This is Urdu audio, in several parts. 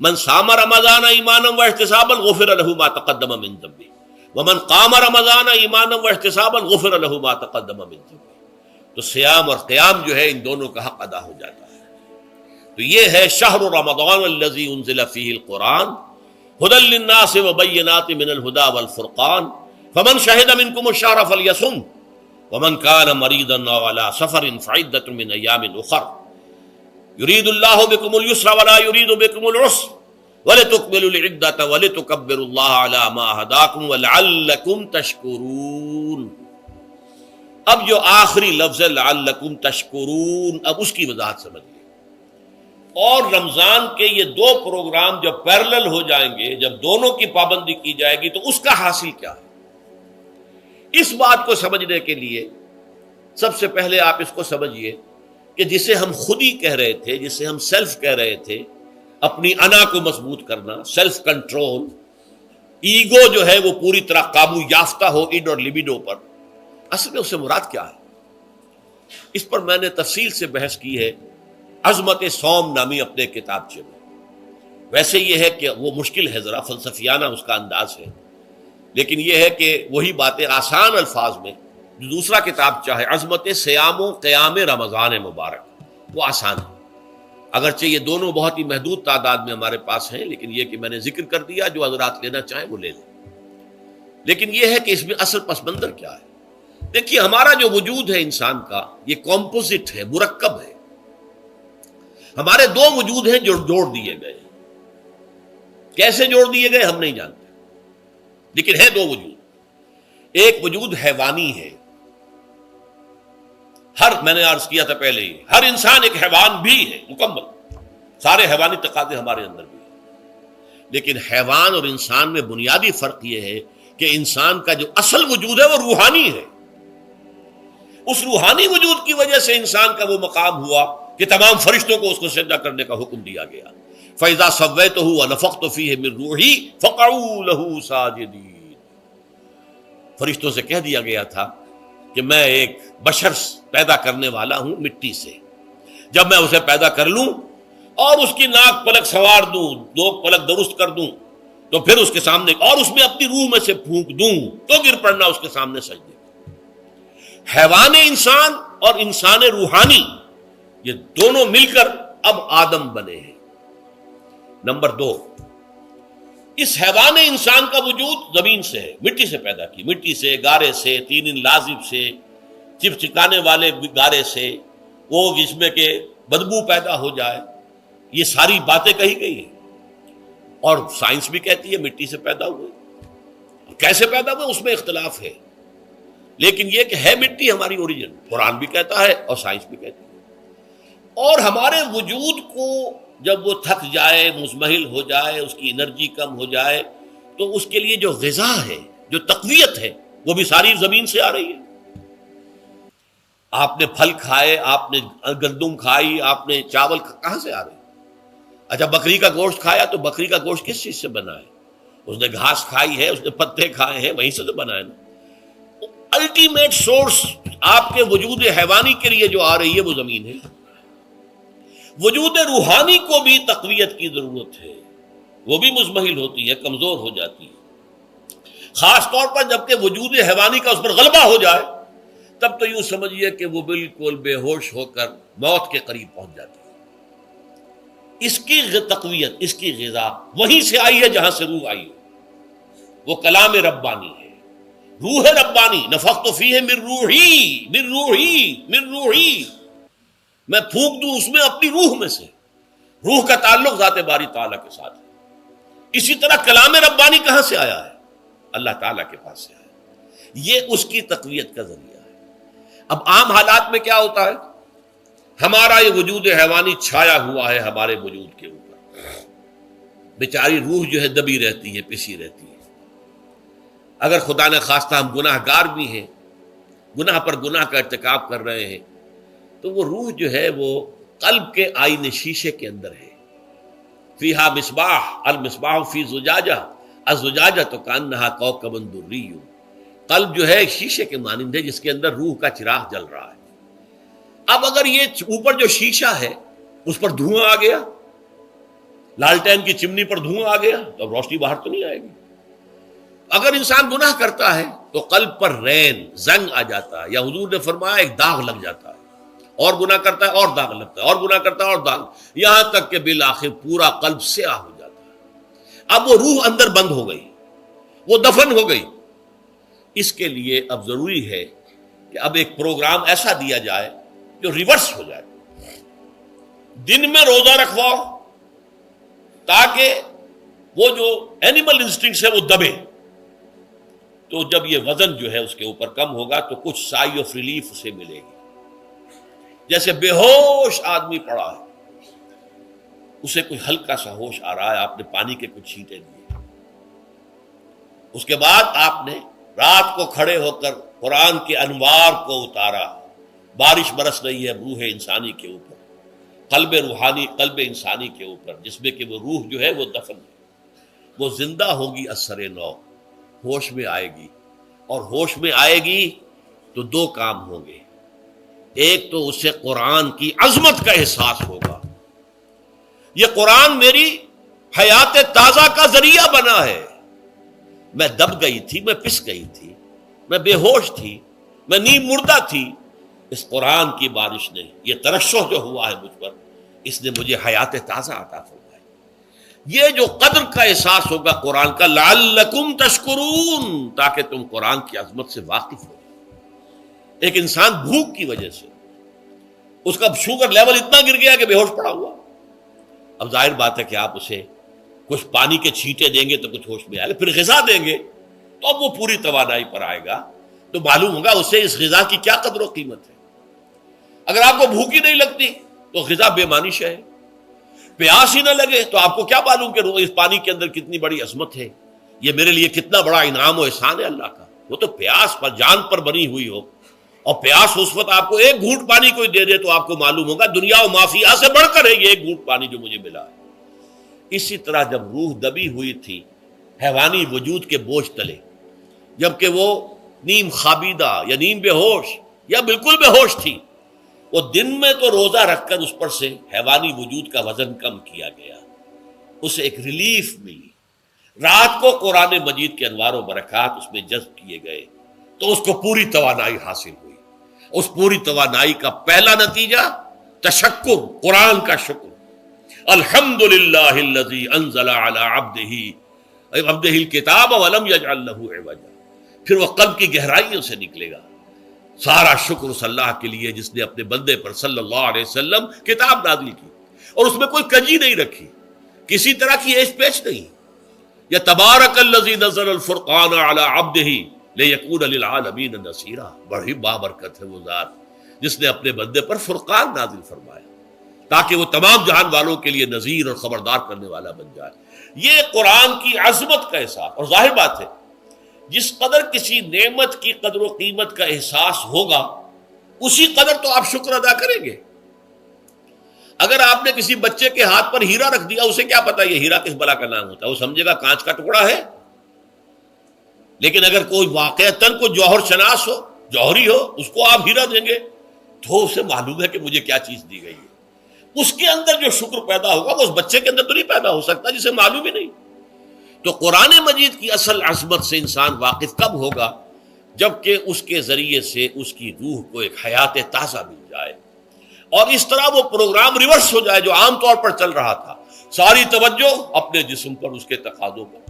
من صام رمضان ایمانا واحتسابا غفر له ما تقدم من ذنبه ومن قام رمضان ایمانا واحتسابا غفر له ما تقدم من ذنبه. تو سیام اور قیام جو ہے ان دونوں کا حق ادا ہو جاتا ہے. تو یہ ہے شہر رمضان الذی انزل فیہ القرآن ھدی للناس وبینات من الھدی والفرقان فمن شہد منکم الشہر فلیصم ومن کان مریضا او علی سفر فعدۃ من ایام اخر یرید اللہ بکم اليسر ولا یرید بکم العسر وَلِتُكْمِلُوا الْعِدَّةَ وَلِتُكَبِّرُوا اللَّهَ عَلَى مَا هَدَاكُمْ وَلَعَلَّكُمْ تَشْكُرُونَ. اب جو آخری لفظ ہے لَعَلَّكُمْ تَشْكُرُونَ، اب اس کی وضاحت سمجھیے. اور رمضان کے یہ دو پروگرام جب پیرلل ہو جائیں گے، جب دونوں کی پابندی کی جائے گی تو اس کا حاصل کیا ہے؟ اس بات کو سمجھنے کے لیے سب سے پہلے آپ اس کو سمجھیے کہ جسے ہم خود ہی کہہ رہے تھے، جسے ہم سیلف کہہ رہے تھے، اپنی انا کو مضبوط کرنا، سیلف کنٹرول، ایگو جو ہے وہ پوری طرح قابو یافتہ ہو اڈ اور لیبیڈو پر، اصل میں اس سے مراد کیا ہے؟ اس پر میں نے تفصیل سے بحث کی ہے عظمت صوم نامی اپنے کتابچے میں. ویسے یہ ہے کہ وہ مشکل ہے، ذرا فلسفیانہ اس کا انداز ہے، لیکن یہ ہے کہ وہی باتیں آسان الفاظ میں جو دوسرا کتابچہ ہے عظمت سیام و قیام رمضان مبارک، وہ آسان ہے. اگرچہ یہ دونوں بہت ہی محدود تعداد میں ہمارے پاس ہیں، لیکن یہ کہ میں نے ذکر کر دیا، جو حضرات لینا چاہیں وہ لے لیں. لیکن یہ ہے کہ اس میں اصل پس منظر کیا ہے. دیکھیے ہمارا جو وجود ہے انسان کا، یہ کمپوزٹ ہے، مرکب ہے. ہمارے دو وجود ہیں جو جوڑ دیے گئے. کیسے جوڑ دیے گئے ہم نہیں جانتے، لیکن ہے دو وجود. ایک وجود حیوانی ہے، میں نے عرض کیا تھا پہلے ہی، ہر انسان ایک حیوان بھی ہے مکمل، سارے حیوانی تقاضے ہمارے اندر بھی ہیں. لیکن حیوان اور انسان میں بنیادی فرق یہ ہے کہ انسان کا جو اصل وجود ہے وہ روحانی ہے. اس روحانی وجود کی وجہ سے انسان کا وہ مقام ہوا کہ تمام فرشتوں کو اس کو سجدہ کرنے کا حکم دیا گیا. فَإِذَا سَوَّيْتُهُ وَنَفَخْتُ فِيهِ مِن رُوحِي فَقَعُوا لَهُ سَاجِدِينَ. فرشتوں سے کہہ دیا گیا تھا کہ میں ایک بشر پیدا کرنے والا ہوں مٹی سے. جب میں اسے پیدا کر لوں اور اس کی ناک پلک سنوار دوں، دو پلک درست کر دوں، تو پھر اس کے سامنے اور اس میں اپنی روح میں سے پھونک دوں تو گر پڑنا اس کے سامنے سجدے. حیوان انسان اور انسان روحانی، یہ دونوں مل کر اب آدم بنے ہیں. نمبر دو، اس حیوان انسان کا وجود زمین سے ہے، مٹی سے پیدا کی، مٹی سے، گارے سے، تین لازب سے، چپچکانے والے گارے سے، وہ جس میں کہ بدبو پیدا ہو جائے، یہ ساری باتیں کہی گئی ہیں. اور سائنس بھی کہتی ہے مٹی سے پیدا ہوئے. کیسے پیدا ہوئے اس میں اختلاف ہے، لیکن یہ کہ ہے مٹی ہماری اوریجن، قرآن بھی کہتا ہے اور سائنس بھی کہتی ہے. اور ہمارے وجود کو جب وہ تھک جائے، مزمحل ہو جائے، اس کی انرجی کم ہو جائے، تو اس کے لیے جو غذا ہے، جو تقویت ہے، وہ بھی ساری زمین سے آ رہی ہے. آپ نے پھل کھائے، آپ نے گندم کھائی، آپ نے چاول کہاں سے آ رہے؟ اچھا بکری کا گوشت کھایا تو بکری کا گوشت کس چیز سے بنا ہے؟ اس نے گھاس کھائی ہے، اس نے پتے کھائے ہیں، وہیں سے تو بنا ہے نا. الٹیمیٹ سورس آپ کے وجود حیوانی کے لیے جو آ رہی ہے وہ زمین ہے. وجود روحانی کو بھی تقویت کی ضرورت ہے، وہ بھی مزمحل ہوتی ہے، کمزور ہو جاتی ہے. خاص طور پر جبکہ وجود حیوانی کا اس پر غلبہ ہو جائے تب تو یوں سمجھیے کہ وہ بالکل بے ہوش ہو کر موت کے قریب پہنچ جاتی ہے. اس کی تقویت، اس کی غذا وہیں سے آئی ہے جہاں سے روح آئی ہے. وہ کلام ربانی ہے، روح ربانی. نفخت فیہ من روحی، من روحی، من روحی، میں پھونک دوں اس میں اپنی روح میں سے. روح کا تعلق ذات باری تعالیٰ کے ساتھ ہے. اسی طرح کلام ربانی کہاں سے آیا ہے؟ اللہ تعالیٰ کے پاس سے آیا. یہ اس کی تقویت کا ذریعہ ہے. اب عام حالات میں کیا ہوتا ہے؟ ہمارا یہ وجود حیوانی چھایا ہوا ہے ہمارے وجود کے اوپر، بیچاری روح جو ہے دبی رہتی ہے، پسی رہتی ہے. اگر خدا نے خواستہ ہم گناہ گار بھی ہیں، گناہ پر گناہ کا ارتکاب کر رہے ہیں، تو وہ روح جو ہے وہ قلب کے آئینے شیشے کے اندر ہے. فیہا مصباح، المصباح فی زجاجہ، الزجاجہ تو کانہا کوکب دری. قلب جو ہے ایک شیشے کے مانند ہے جس کے اندر روح کا چراغ جل رہا ہے. اب اگر یہ اوپر جو شیشہ ہے اس پر دھواں آ گیا، لالٹین کی چمنی پر دھواں آ گیا تو اب روشنی باہر تو نہیں آئے گی۔ اگر انسان گناہ کرتا ہے تو قلب پر رین زنگ آ جاتا ہے، یا حضور نے فرمایا ایک داغ لگ جاتا ہے، اور گناہ کرتا ہے اور داغ لگتا ہے، اور گناہ کرتا ہے اور داغ، یہاں تک کہ بالآخر پورا قلب سیاہ ہو جاتا ہے۔ اب وہ روح اندر بند ہو گئی، وہ دفن ہو گئی۔ اس کے لیے اب ضروری ہے کہ اب ایک پروگرام ایسا دیا جائے جو ریورس ہو جائے۔ دن میں روزہ رکھواؤ تاکہ وہ جو اینیمل انسٹنکٹس ہے وہ دبے، تو جب یہ وزن جو ہے اس کے اوپر کم ہوگا تو کچھ سائی آف ریلیف اسے ملے گی۔ جیسے بے ہوش آدمی پڑا ہے، اسے کوئی ہلکا سا ہوش آ رہا ہے، آپ نے پانی کے کچھ چھینٹے دیے، اس کے بعد آپ نے رات کو کھڑے ہو کر قرآن کے انوار کو اتارا، بارش برس رہی ہے روح انسانی کے اوپر، قلب روحانی، قلب انسانی کے اوپر، جس میں کہ وہ روح جو ہے وہ دفن ہے، وہ زندہ ہوگی اثر نو، ہوش میں آئے گی، اور ہوش میں آئے گی تو دو کام ہوں گے۔ ایک تو اسے قرآن کی عظمت کا احساس ہوگا، یہ قرآن میری حیات تازہ کا ذریعہ بنا ہے، میں دب گئی تھی، میں پس گئی تھی، میں بے ہوش تھی، میں نیم مردہ تھی، اس قرآن کی بارش نے، یہ ترشح جو ہوا ہے مجھ پر، اس نے مجھے حیات تازہ عطا فرمائی۔ یہ جو قدر کا احساس ہوگا قرآن کا، لعلکم تشکرون، تاکہ تم قرآن کی عظمت سے واقف ہو۔ ایک انسان بھوک کی وجہ سے اس کا شوگر لیول اتنا گر گیا کہ بے ہوش پڑا ہوا، اب ظاہر بات ہے کہ آپ اسے کچھ پانی کے چھینٹے دیں گے تو کچھ ہوش میں آئے گا، پھر غذا دیں گے تو اب وہ پوری توانائی پر آئے گا، تو معلوم ہوگا اسے اس غذا کی کیا قدر و قیمت ہے۔ اگر آپ کو بھوک ہی نہیں لگتی تو غذا بے معنی شے ہے، پیاس ہی نہ لگے تو آپ کو کیا معلوم کہ اس پانی کے اندر کتنی بڑی عظمت ہے، یہ میرے لیے کتنا بڑا انعام و احسان ہے اللہ کا۔ وہ تو پیاس پر، جان پر بنی ہوئی ہو، اور پیاس اس وقت آپ کو ایک گھونٹ پانی کوئی دے دے تو آپ کو معلوم ہوگا دنیا و مافیا سے بڑھ کر ہے یہ ایک گھونٹ پانی جو مجھے ملا ہے۔ اسی طرح جب روح دبی ہوئی تھی حیوانی وجود کے بوجھ تلے، جبکہ وہ نیم خابیدہ یا نیم بے ہوش یا بالکل بے ہوش تھی، وہ دن میں تو روزہ رکھ کر اس پر سے حیوانی وجود کا وزن کم کیا گیا، اسے ایک ریلیف ملی۔ رات کو قرآن مجید کے انوار و برکات اس میں جذب کیے گئے تو اس کو پوری توانائی حاصل ہوئی۔ اس پوری توانائی کا پہلا نتیجہ تشکر، قرآن کا شکر، الحمدللہ الذی انزل علی عبدہ الکتاب ولم یجعل لہ عوجا۔ پھر وہ قلب کی گہرائیوں سے نکلے گا، سارا شکر اس اللہ کے لیے جس نے اپنے بندے پر صلی اللہ علیہ وسلم کتاب نازل کی، اور اس میں کوئی کجی نہیں رکھی، کسی طرح کی ایش پیش نہیں۔ یا تبارک الذی نزل الفرقان علی عبدہ لیکون للعالمین نصیرا، بڑی بابرکت ہے وہ ذات جس نے اپنے بندے پر فرقان نازل فرمایا تاکہ وہ تمام جہان والوں کے لیے نذیر اور خبردار کرنے والا بن جائے۔ یہ قرآن کی عظمت کا احساس، اور ظاہر بات ہے جس قدر کسی نعمت کی قدر و قیمت کا احساس ہوگا اسی قدر تو آپ شکر ادا کریں گے۔ اگر آپ نے کسی بچے کے ہاتھ پر ہیرا رکھ دیا، اسے کیا پتا یہ ہیرا کس بلا کا نام ہوتا ہے، وہ سمجھے گا کانچ کا ٹکڑا ہے۔ لیکن اگر کوئی واقعتاً کوئی جوہر شناس ہو، جوہری ہو، اس کو آپ ہیرا دیں گے تو اسے معلوم ہے کہ مجھے کیا چیز دی گئی ہے، اس کے اندر جو شکر پیدا ہوگا وہ اس بچے کے اندر تو نہیں پیدا ہو سکتا جسے معلوم ہی نہیں۔ تو قرآن مجید کی اصل عظمت سے انسان واقف کب ہوگا؟ جبکہ اس کے ذریعے سے اس کی روح کو ایک حیات تازہ مل جائے، اور اس طرح وہ پروگرام ریورس ہو جائے جو عام طور پر چل رہا تھا، ساری توجہ اپنے جسم پر، اس کے تقاضوں پر۔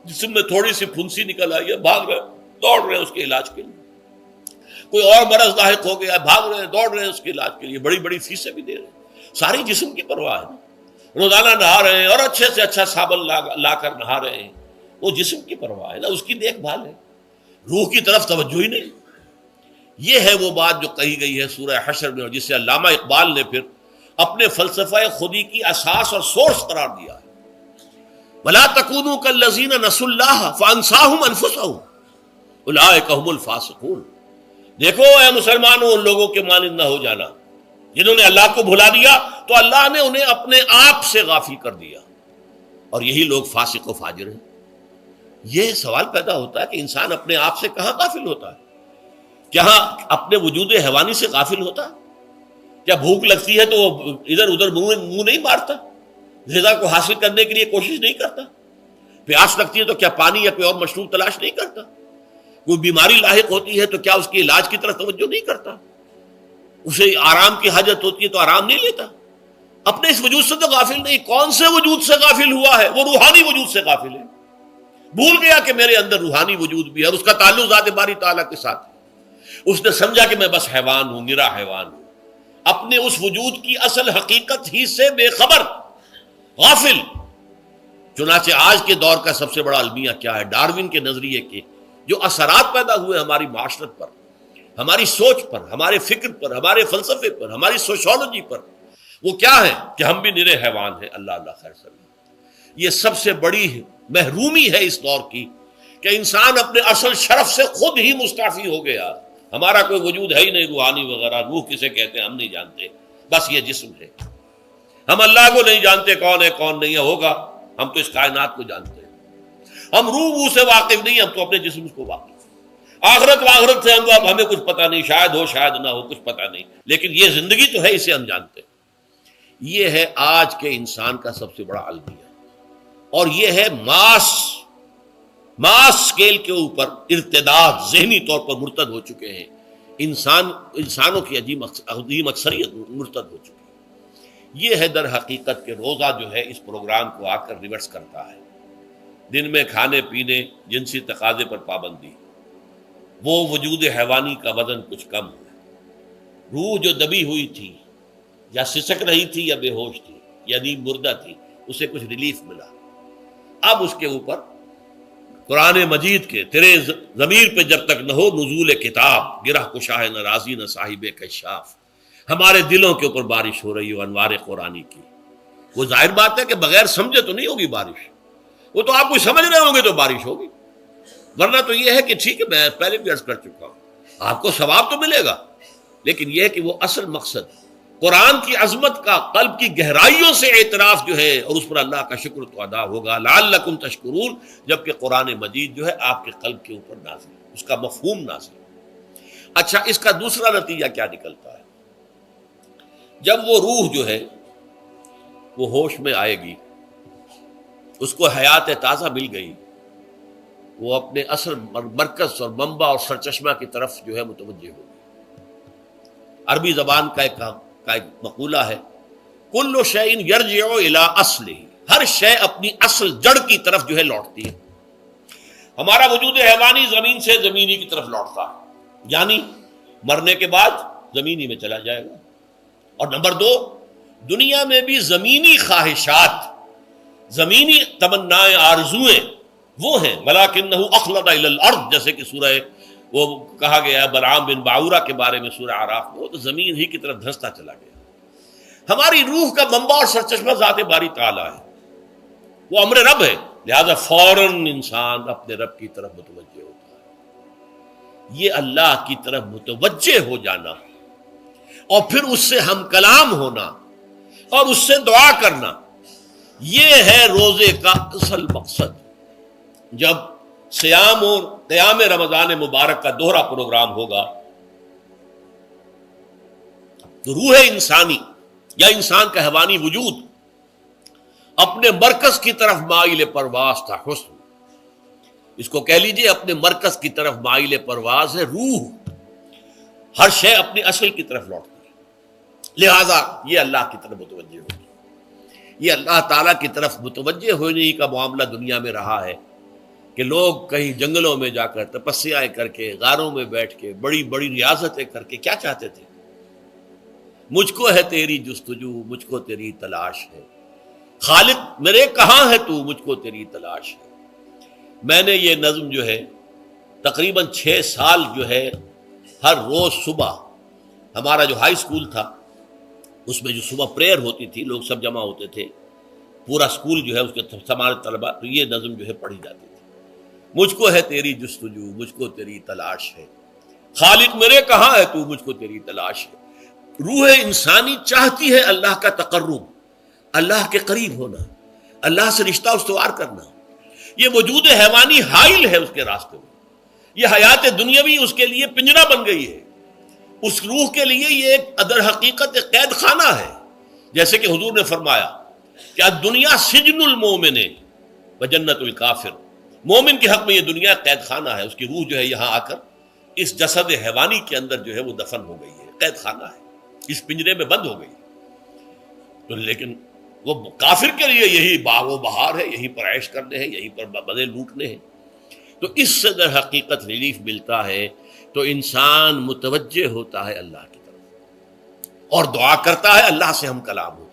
جسم میں تھوڑی سی پھنسی نکل آئی ہے، بھاگ رہے دوڑ رہے ہیں اس کے علاج کے لیے، کوئی اور مرض لاحق ہو گیا، بھاگ رہے ہیں دوڑ رہے ہیں اس کے علاج کے لیے، بڑی بڑی فیسیں بھی دے رہے ہیں، ساری جسم کی پرواہ ہے، روزانہ نہا رہے ہیں اور اچھے سے اچھا صابن لا کر نہا رہے ہیں، وہ جسم کی پرواہ ہے نا، اس کی دیکھ بھال ہے، روح کی طرف توجہ ہی نہیں۔ یہ ہے وہ بات جو کہی گئی ہے سورہ حشر میں، اور جسے علامہ اقبال نے پھر اپنے فلسفہ خودی کی اساس اور سورس قرار دیا ہے، وَلَا تَكُونُوا كَالَّذِينَ نَسُوا اللَّهَ فَأَنسَاهُمْ أَنفُسَهُمْ أُولَٰئِكَ هُمُ الْفَاسِقُونَ۔ دیکھو اے مسلمانوں، ان لوگوں کے مانند نہ ہو جانا جنہوں نے اللہ کو بھلا دیا تو اللہ نے انہیں اپنے آپ سے غافل کر دیا، اور یہی لوگ فاسق و فاجر ہیں۔ یہ سوال پیدا ہوتا ہے کہ انسان اپنے آپ سے کہاں غافل ہوتا ہے؟ کیا اپنے وجود حیوانی سے غافل ہوتا ہے؟ کیا بھوک لگتی ہے تو وہ ادھر ادھر منہ نہیں مارتا؟ غذا کو حاصل کرنے کے لیے کوشش نہیں کرتا؟ پیاس لگتی ہے تو کیا پانی یا کوئی اور مشروب تلاش نہیں کرتا؟ کوئی بیماری لاحق ہوتی ہے تو کیا اس کے علاج کی طرف توجہ نہیں کرتا؟ اسے آرام کی حاجت ہوتی ہے تو آرام نہیں لیتا؟ اپنے اس وجود سے تو غافل نہیں. کون سے وجود سے غافل ہوا ہے؟ وہ روحانی وجود سے غافل ہے. بھول گیا کہ میرے اندر روحانی وجود بھی ہے اور اس کا تعلق ذات باری تعالیٰ کے ساتھ ہے. اس نے سمجھا کہ میں بس حیوان ہوں، نرا حیوان ہوں، اپنے اس وجود کی اصل حقیقت ہی سے بے خبر، غافل. چنانچہ آج کے دور کا سب سے بڑا المیہ کیا ہے؟ ڈارون کے نظریے کے جو اثرات پیدا ہوئے ہماری معاشرت پر، ہماری سوچ پر، ہمارے فکر پر، ہمارے فلسفے پر، ہماری سوشولوجی پر، وہ کیا ہے کہ ہم بھی نرے حیوان ہیں. اللہ اللہ خیر سلام. یہ سب سے بڑی محرومی ہے اس دور کی کہ انسان اپنے اصل شرف سے خود ہی مستعفی ہو گیا. ہمارا کوئی وجود ہے ہی نہیں روحانی وغیرہ. روح کسے کہتے ہیں ہم نہیں جانتے، بس یہ جسم ہے. ہم اللہ کو نہیں جانتے کون ہے کون نہیں ہے. ہوگا ہم تو اس کائنات کو جانتے ہیں. ہم روح سے واقف نہیں، ہم تو اپنے جسم کو واقف. آخرت سے ہم ہمیں کچھ پتہ نہیں، شاید ہو شاید نہ ہو، کچھ پتہ نہیں، لیکن یہ زندگی تو ہے، اسے ہم جانتے ہیں. یہ ہے آج کے انسان کا سب سے بڑا المیہ. اور یہ ہے ماس اسکیل کے اوپر ارتداد، ذہنی طور پر مرتد ہو چکے ہیں. انسانوں کی عظیم اکثریت مرتد ہو چکی ہے. یہ ہے در حقیقت کہ روزہ جو ہے اس پروگرام کو آ کر ریورس کرتا ہے. دن میں کھانے پینے، جنسی تقاضے پر پابندی، وہ وجود حیوانی کا وزن کچھ کم ہے. روح جو دبی ہوئی تھی، یا سسک رہی تھی یا بے ہوش تھی یا نیند مردہ تھی، اسے کچھ ریلیف ملا. اب اس کے اوپر قرآن مجید کے تیرے ضمیر پہ جب تک نہ ہو نزول کتاب، گرہ کشاہ نہ رازی نہ صاحب کشاف، ہمارے دلوں کے اوپر بارش ہو رہی ہو انوار قرآنی کی. وہ ظاہر بات ہے کہ بغیر سمجھے تو نہیں ہوگی بارش. وہ تو آپ کچھ سمجھ رہے ہوں گے تو بارش ہوگی، ورنہ تو یہ ہے کہ ٹھیک ہے میں پہلے بھی عرض کر چکا ہوں آپ کو ثواب تو ملے گا، لیکن یہ ہے کہ وہ اصل مقصد قرآن کی عظمت کا قلب کی گہرائیوں سے اعتراف جو ہے، اور اس پر اللہ کا شکر تو ادا ہوگا. لعلکم تشکرون، جبکہ قرآن مجید جو ہے آپ کے قلب کے اوپر نازل ہے، اس کا مفہوم نازل ہے. اچھا، اس کا دوسرا نتیجہ کیا نکلتا ہے؟ جب وہ روح جو ہے وہ ہوش میں آئے گی، اس کو حیات تازہ مل گئی، وہ اپنے اصل مرکز اور منبع اور سرچشمہ کی طرف جو ہے متوجہ ہوگی. عربی زبان کا ایک مقولہ ہے، کل شیء یرجع الی اصلہ، ہر شے اپنی اصل جڑ کی طرف جو ہے لوٹتی ہے. ہمارا وجود حیوانی زمین سے زمینی کی طرف لوٹتا ہے، یعنی مرنے کے بعد زمینی میں چلا جائے گا. اور نمبر دو، دنیا میں بھی زمینی خواہشات، زمینی تمنائیں، آرزویں وہ ہیں. ولکنہ اخلد الی الارض، جیسے کہ سورہ وہ کہا گیا ہے بلعام بن باعورہ کے بارے میں سورہ اعراف میں، وہ تو زمین ہی کی طرف دھنستا چلا گیا. ہماری روح کا منبع اور سرچشمہ ذات باری تعالیٰ ہے، وہ امر رب ہے، لہذا فوراً انسان اپنے رب کی طرف متوجہ ہوتا ہے. یہ اللہ کی طرف متوجہ ہو جانا اور پھر اس سے ہم کلام ہونا اور اس سے دعا کرنا، یہ ہے روزے کا اصل مقصد. جب سیام اور قیام رمضان مبارک کا دوہرا پروگرام ہوگا تو روح انسانی یا انسان کا حیوانی وجود اپنے مرکز کی طرف مائل پرواز تھا. حسن، اس کو کہہ لیجئے اپنے مرکز کی طرف مائل پرواز ہے. روح ہر شے اپنی اصل کی طرف لوٹتی ہے، لہذا یہ اللہ کی طرف متوجہ ہوگی. یہ اللہ تعالیٰ کی طرف متوجہ ہونے کا معاملہ دنیا میں رہا ہے کہ لوگ کہیں جنگلوں میں جا کر تپسیائیں کر کے، غاروں میں بیٹھ کے، بڑی بڑی ریاضتیں کر کے کیا چاہتے تھے؟ مجھ کو ہے تیری جستجو، مجھ کو تیری تلاش ہے. خالق میرے کہاں ہے تو، مجھ کو تیری تلاش ہے. میں نے یہ نظم جو ہے تقریباً 6 سال جو ہے ہر روز صبح، ہمارا جو ہائی اسکول تھا اس میں جو صبح پریئر ہوتی تھی، لوگ سب جمع ہوتے تھے، پورا اسکول جو ہے اس کے ہمارے طلبا، تو یہ نظم جو ہے پڑھی جاتی تھی. مجھ کو ہے تیری جستجو، مجھ کو تیری تلاش ہے. خالق میرے کہاں ہے تو، مجھ کو تیری تلاش ہے. روح انسانی چاہتی ہے اللہ کا تقرب، اللہ کے قریب ہونا، اللہ سے رشتہ استوار کرنا. یہ وجود حیوانی حائل ہے اس کے راستے میں. یہ حیات دنیاوی اس کے لیے پنجرا بن گئی ہے. اس روح کے لیے یہ ایک در حقیقت ایک قید خانہ ہے. جیسے کہ حضور نے فرمایا کہ دنیا سجن المومن و جنت الکافر، مومن کے حق میں یہ دنیا قید خانہ ہے، اس کی روح جو ہے یہاں آ کر اس جسد حیوانی کے اندر جو ہے وہ دفن ہو گئی ہے، قید خانہ ہے، اس پنجرے میں بند ہو گئی ہے۔ تو لیکن وہ کافر کے لیے یہی باغ و بہار ہے، یہیں پر عیش کرنے ہیں، یہیں پر مزے لوٹنے ہیں۔ تو اس سے اگر حقیقت ریلیف ملتا ہے تو انسان متوجہ ہوتا ہے اللہ کی طرف اور دعا کرتا ہے اللہ سے ہم کلام ہو۔